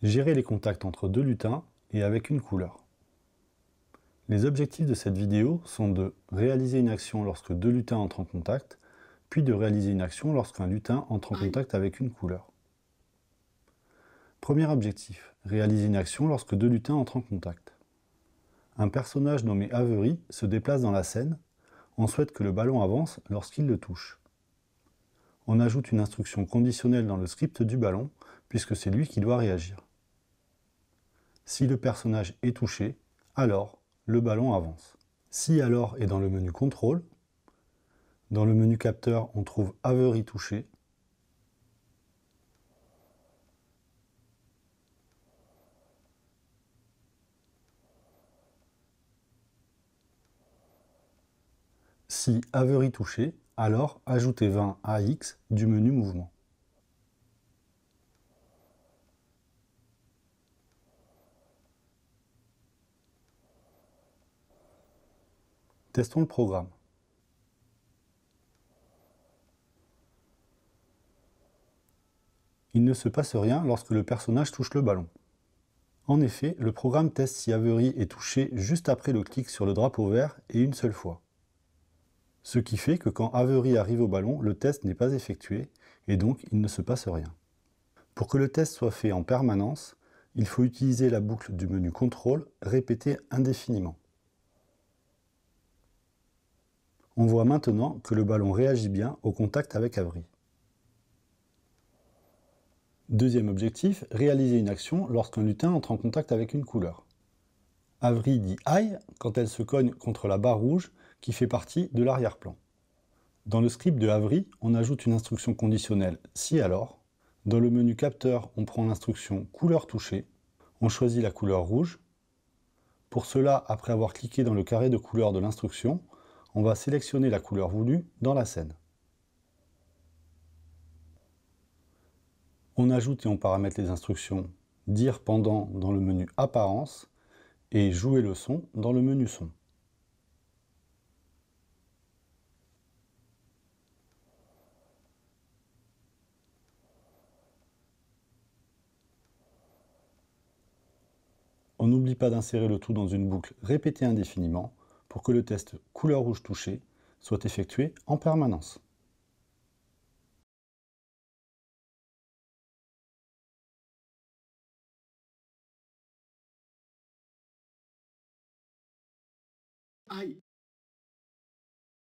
Gérer les contacts entre deux lutins et avec une couleur. Les objectifs de cette vidéo sont de réaliser une action lorsque deux lutins entrent en contact, puis de réaliser une action lorsqu'un lutin entre en contact avec une couleur. Premier objectif, réaliser une action lorsque deux lutins entrent en contact. Un personnage nommé Avery se déplace dans la scène. On souhaite que le ballon avance lorsqu'il le touche. On ajoute une instruction conditionnelle dans le script du ballon, puisque c'est lui qui doit réagir. Si le personnage est touché, alors le ballon avance. Si alors est dans le menu contrôle, dans le menu capteur, on trouve Avery touché. Si Avery touché, alors ajoutez 20 à X du menu mouvement. Testons le programme. Il ne se passe rien lorsque le personnage touche le ballon. En effet, le programme teste si Avery est touché juste après le clic sur le drapeau vert et une seule fois. Ce qui fait que quand Avery arrive au ballon, le test n'est pas effectué et donc il ne se passe rien. Pour que le test soit fait en permanence, il faut utiliser la boucle du menu contrôle répétée indéfiniment. On voit maintenant que le ballon réagit bien au contact avec Avery. Deuxième objectif, réaliser une action lorsqu'un lutin entre en contact avec une couleur. Avery dit « aïe » quand elle se cogne contre la barre rouge qui fait partie de l'arrière-plan. Dans le script de Avery, on ajoute une instruction conditionnelle « si alors ». Dans le menu capteur, on prend l'instruction « couleur touchée ». On choisit la couleur rouge. Pour cela, après avoir cliqué dans le carré de couleur de l'instruction, on va sélectionner la couleur voulue dans la scène. On ajoute et on paramètre les instructions « dire pendant » dans le menu « apparence » et « jouer le son » dans le menu « son ». On n'oublie pas d'insérer le tout dans une boucle répétée indéfiniment pour que le test couleur rouge touchée soit effectué en permanence. Aïe.